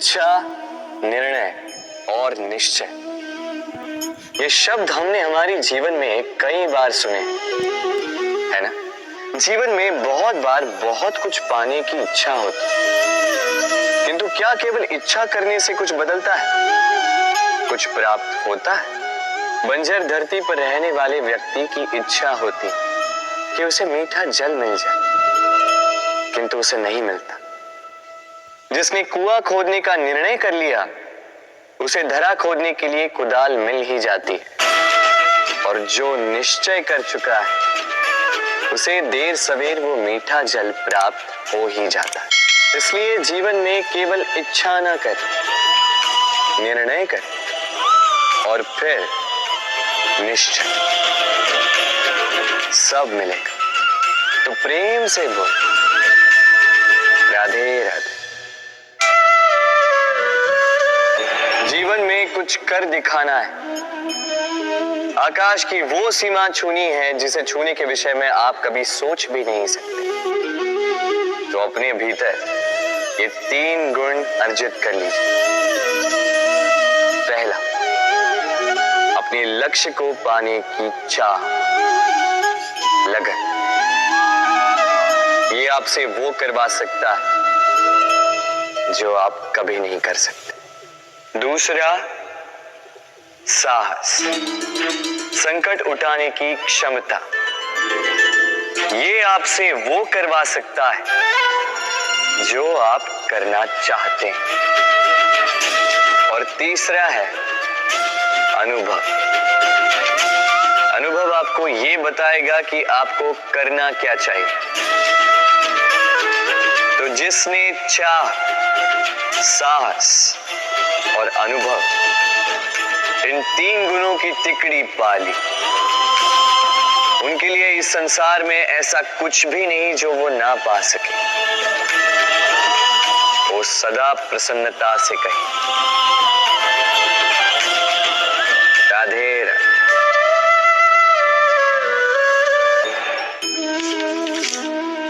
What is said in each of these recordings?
इच्छा, निर्णय और निश्चय, ये शब्द हमने हमारे जीवन में कई बार सुने, है ना? जीवन में बहुत बार बहुत कुछ पाने की इच्छा होती, किंतु क्या केवल इच्छा करने से कुछ बदलता है? कुछ प्राप्त होता है? बंजर धरती पर रहने वाले व्यक्ति की इच्छा होती कि उसे मीठा जल मिल जाए, किंतु उसे नहीं मिलता। जिसने कुआं खोदने का निर्णय कर लिया, उसे धरा खोदने के लिए कुदाल मिल ही जाती है, और जो निश्चय कर चुका है, उसे देर सवेर वो मीठा जल प्राप्त हो ही जाता है। इसलिए जीवन में केवल इच्छा न कर, निर्णय कर और फिर निश्चय, सब मिलेगा। तो प्रेम से बोल, राधे राधे। जीवन में कुछ कर दिखाना है, आकाश की वो सीमा छूनी है जिसे छूने के विषय में आप कभी सोच भी नहीं सकते। तो अपने भीतर ये 3 गुण अर्जित कर लीजिए। पहला, अपने लक्ष्य को पाने की चाह, लगन। ये आपसे वो करवा सकता है जो आप कभी नहीं कर सकते। दूसरा, साहस, संकट उठाने की क्षमता। ये आपसे वो करवा सकता है जो आप करना चाहते हैं। और तीसरा है अनुभव। अनुभव आपको ये बताएगा कि आपको करना क्या चाहिए। तो जिसने चाह, साहस और अनुभव, इन 3 गुणों की तिकड़ी पा ली, उनके लिए इस संसार में ऐसा कुछ भी नहीं जो वो ना पा सके। वो सदा प्रसन्नता से कहे, राधे राधे।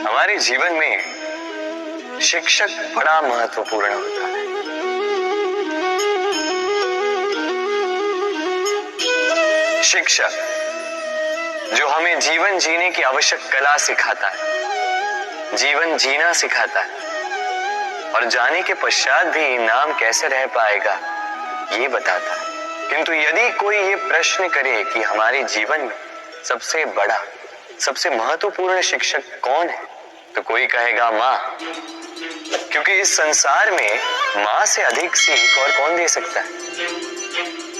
हमारे जीवन में शिक्षक बड़ा महत्वपूर्ण होता है। शिक्षक जो हमें जीवन जीने की आवश्यक कला सिखाता है, जीवन जीना सिखाता है, और जाने के पश्चात भी नाम कैसे रह पाएगा ये बताता है। किंतु यदि कोई ये प्रश्न करे कि हमारे जीवन में सबसे बड़ा, सबसे महत्वपूर्ण शिक्षक कौन है, तो कोई कहेगा माँ, क्योंकि इस संसार में माँ से अधिक सीख और कौन दे सकता है।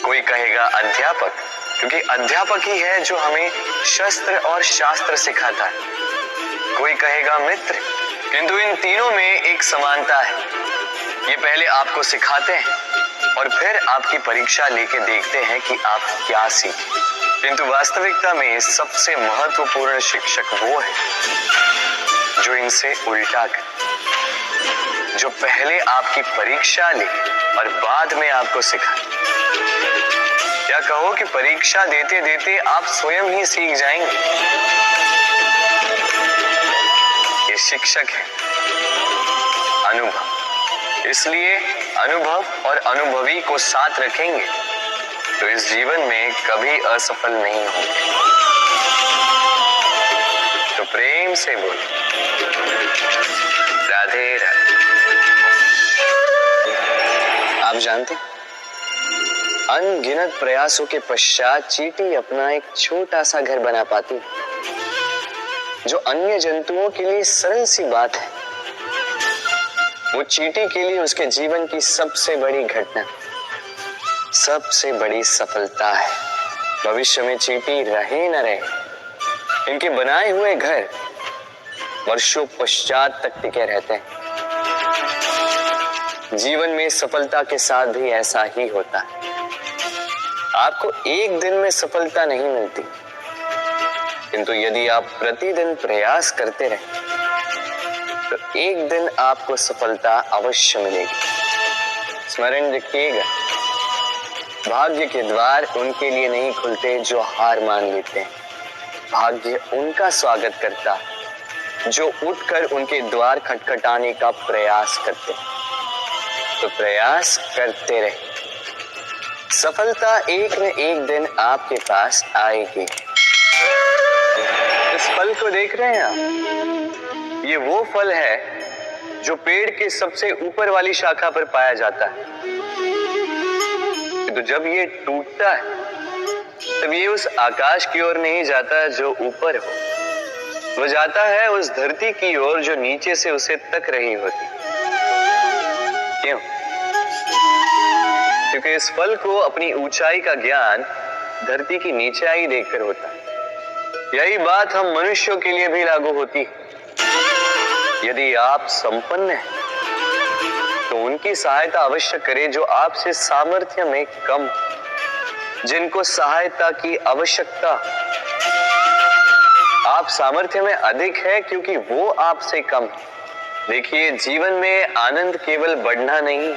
कोई कहेगा अध्यापक, क्योंकि अध्यापक ही है जो हमें शस्त्र और शास्त्र सिखाता है। कोई कहेगा मित्र, किंतु इन तीनों में एक समानता है, ये पहले आपको सिखाते हैं और फिर आपकी परीक्षा लेके देखते हैं कि आप क्या सीखे। किंतु वास्तविकता में सबसे महत्वपूर्ण शिक्षक वो है जो इनसे उल्टा करे, जो पहले आपकी परीक्षा ले और बाद में आपको सिखाए। क्या कहो कि परीक्षा देते देते आप स्वयं ही सीख जाएंगे। ये शिक्षक है अनुभव। इसलिए अनुभव और अनुभवी को साथ रखेंगे तो इस जीवन में कभी असफल नहीं होंगे। तो प्रेम से बोलो, राधे राधे। आप जानते, अनगिनत प्रयासों के पश्चात चींटी अपना एक छोटा सा घर बना पाती, जो अन्य जंतुओं के लिए सरल सी बात है। वो चींटी के लिए उसके जीवन की सबसे बड़ी घटना, सबसे बड़ी सफलता है। भविष्य में चींटी रहे न रहे, इनके बनाए हुए घर वर्षों पश्चात तक टिके रहते हैं। जीवन में सफलता के साथ भी ऐसा ही होता है। आपको एक दिन में सफलता नहीं मिलती, किंतु यदि आप प्रतिदिन प्रयास करते रहे तो एक दिन आपको सफलता अवश्य मिलेगी। स्मरण रखिएगा, भाग्य के द्वार उनके लिए नहीं खुलते जो हार मान लेते हैं। भाग्य उनका स्वागत करता जो उठकर उनके द्वार खटखटाने का प्रयास करते हैं। तो प्रयास करते रहे, सफलता एक न एक दिन आपके पास आएगी। इस फल को देख रहे हैं आप? ये वो फल है जो पेड़ के सबसे ऊपर वाली शाखा पर पाया जाता है। तो जब ये टूटता है तब ये उस आकाश की ओर नहीं जाता जो ऊपर हो, वो जाता है उस धरती की ओर जो नीचे से उसे तक रही होती। क्यों? क्योंकि इस फल को अपनी ऊंचाई का ज्ञान धरती की नीचाई देखकर होता है। यही बात हम मनुष्यों के लिए भी लागू होती है। यदि आप संपन्न हैं तो उनकी सहायता अवश्य करें जो आपसे सामर्थ्य में कम, जिनको सहायता की आवश्यकता। आप सामर्थ्य में अधिक है क्योंकि वो आपसे कम। देखिए, जीवन में आनंद केवल बढ़ना नहीं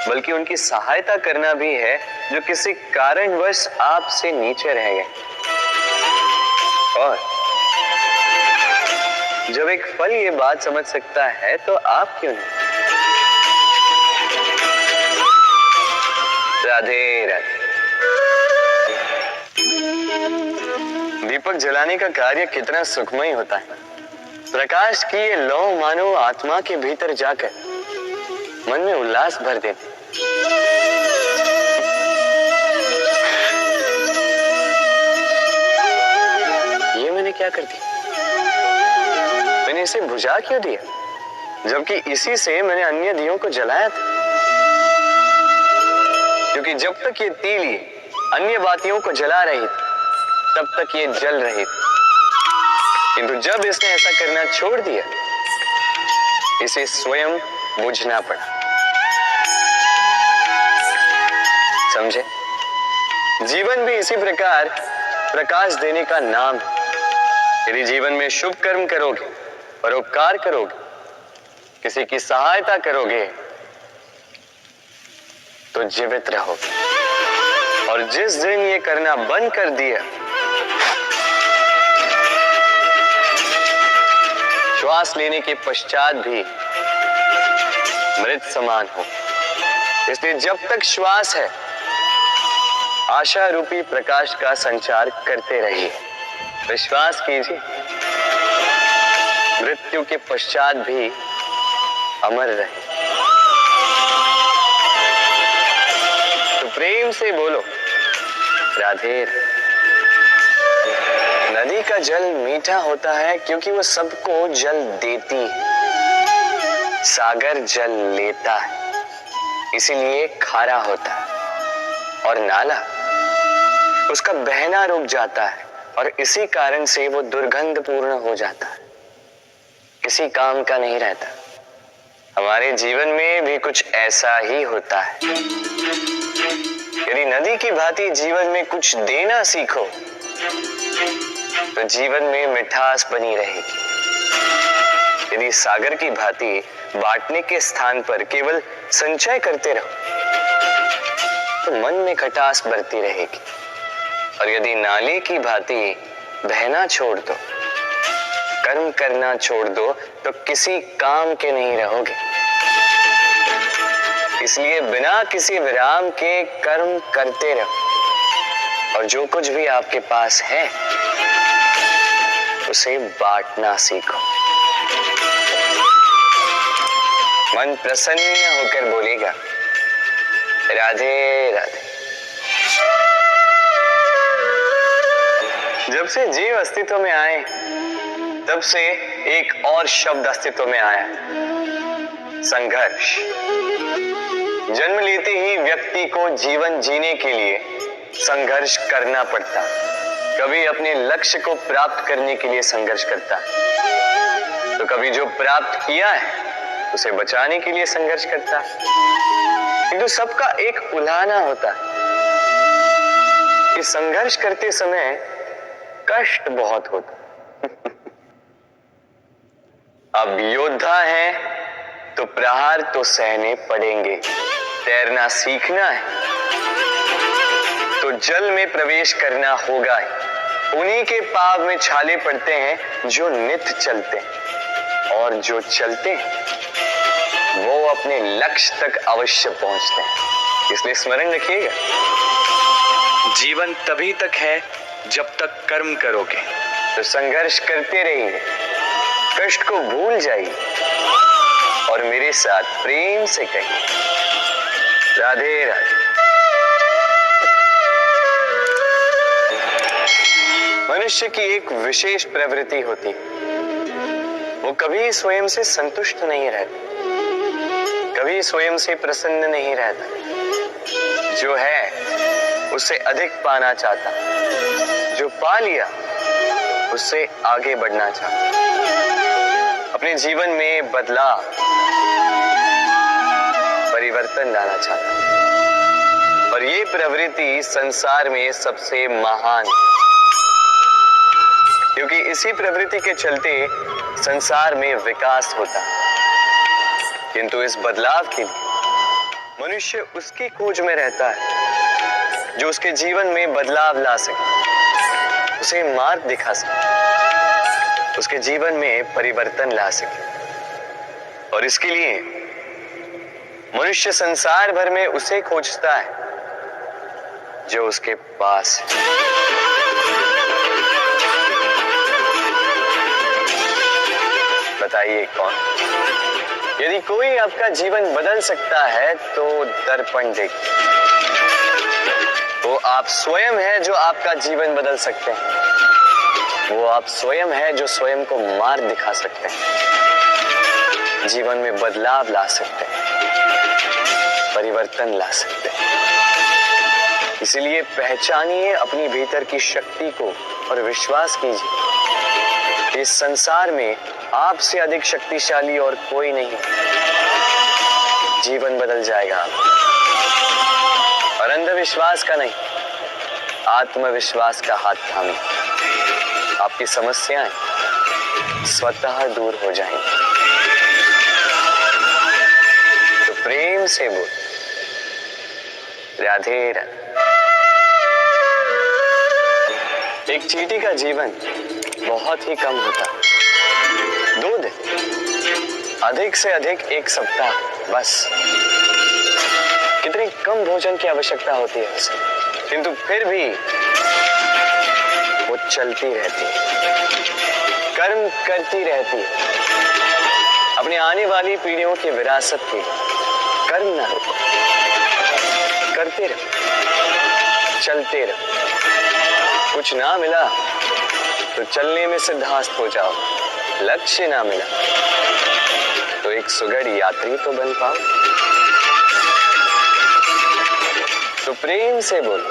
बल्कि उनकी सहायता करना भी है जो किसी कारणवश आपसे नीचे रह गए। और जब एक फल ये बात समझ सकता है तो आप क्यों नहीं? राधे राधे। दीपक जलाने का कार्य कितना सुखमय होता है। प्रकाश की ये लौ मानो आत्मा के भीतर जाकर मन में उल्लास भर देती। ये मैंने क्या कर दिया? मैंने इसे बुझा क्यों दिया, जबकि इसी से मैंने अन्य दियों को जलाया था। क्योंकि जब तक ये तीली अन्य बातियों को जला रही थी तब तक ये जल रही थी, किंतु जब इसने ऐसा करना छोड़ दिया इसे स्वयं बुझना पड़ा। समझे? जीवन भी इसी प्रकार प्रकाश देने का नाम है। यदि जीवन में शुभ कर्म करोगे, परोपकार करोगे, किसी की सहायता करोगे तो जीवित रहोगे। और जिस दिन ये करना बंद कर दिया, श्वास लेने के पश्चात भी मृत समान हो। इसलिए जब तक श्वास है आशा रूपी प्रकाश का संचार करते रहिए। विश्वास कीजिए, मृत्यु के पश्चात भी अमर रहे। तो प्रेम से बोलो राधे। नदी का जल मीठा होता है क्योंकि वो सबको जल देती है। सागर जल लेता है इसीलिए खारा होता है। और नाला उसका बहना रुक जाता है और इसी कारण से वो दुर्गंधपूर्ण हो जाता है, किसी काम का नहीं रहता। हमारे जीवन में भी कुछ ऐसा ही होता है। यदि नदी की भांति जीवन में कुछ देना सीखो तो जीवन में मिठास बनी रहेगी। यदि सागर की भांति बांटने के स्थान पर केवल संचय करते रहो तो मन में खटास बढ़ती रहेगी। और यदि नाले की भांति बहना छोड़ दो, कर्म करना छोड़ दो तो किसी काम के नहीं रहोगे। इसलिए बिना किसी विराम के कर्म करते रहो और जो कुछ भी आपके पास है उसे बांटना सीखो। मन प्रसन्न होकर बोलेगा राधे राधे। जब से जीव अस्तित्व में आए तब से एक और शब्द अस्तित्व में आया, संघर्ष। जन्म लेते ही व्यक्ति को जीवन जीने के लिए संघर्ष करना पड़ता। कभी अपने लक्ष्य को प्राप्त करने के लिए संघर्ष करता है, तो कभी जो प्राप्त किया है उसे बचाने के लिए संघर्ष करता है। किंतु सबका एक उलाहना होता है कि संघर्ष करते समय कष्ट बहुत होता। अब योद्धा है तो प्रहार तो सहने पड़ेंगे। तैरना सीखना है तो जल में प्रवेश करना होगा ही। उन्हीं के पाव में छाले पड़ते हैं जो नित्य चलते हैं, और जो चलते हैं वो अपने लक्ष्य तक अवश्य पहुंचते हैं। इसलिए स्मरण रखिएगा, जीवन तभी तक है जब तक कर्म करोगे। तो संघर्ष करते रहिए, कष्ट को भूल जाइए और मेरे साथ प्रेम से कहिए, राधे राधे। मनुष्य की एक विशेष प्रवृत्ति होती, वो कभी स्वयं से संतुष्ट नहीं रहता, कभी स्वयं से प्रसन्न नहीं रहता। जो है उससे अधिक पाना चाहता, जो पा लिया उससे आगे बढ़ना चाहता, अपने जीवन में बदलाव परिवर्तन लाना चाहता। और ये प्रवृत्ति संसार में सबसे महान, क्योंकि इसी प्रवृत्ति के चलते संसार में विकास होता। किंतु इस बदलाव के लिए मनुष्य उसकी खोज में रहता है जो उसके जीवन में बदलाव ला सके, उसे मार्ग दिखा सके, उसके जीवन में परिवर्तन ला सके। और इसके लिए मनुष्य संसार भर में उसे खोजता है जो उसके पास है। बताइए कौन? यदि कोई आपका जीवन बदल सकता है तो दर्पण देखिए, वो आप स्वयं है जो आपका जीवन बदल सकते हैं। वो आप स्वयं है जो स्वयं को मार्ग दिखा सकते हैं, जीवन में बदलाव ला सकते हैं, परिवर्तन ला सकते हैं। इसलिए पहचानिए अपनी भीतर की शक्ति को और विश्वास कीजिए, इस संसार में आपसे अधिक शक्तिशाली और कोई नहीं। जीवन बदल जाएगा और अंधविश्वास का नहीं, आत्मविश्वास का हाथ थामे आपकी समस्याएं स्वतः दूर हो जाएंगी। तो प्रेम से बोल, राधे राधे। एक चींटी का जीवन बहुत ही कम होता, 2 दिन, अधिक से अधिक 1 सप्ताह, बस। कितनी कम भोजन की आवश्यकता होती है उसे, किंतु फिर भी वो चलती रहती है, कर्म करती रहती है। अपनी आने वाली पीढ़ियों की विरासत के कर्म ना रोको, करते रहो, चलते रहो। कुछ ना मिला तो चलने में सिद्धांत हो जाओ, लक्ष्य ना मिला तो एक सुगढ़ यात्री तो बन पाओ। तो प्रेम से बोलो,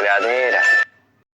राधे राधे।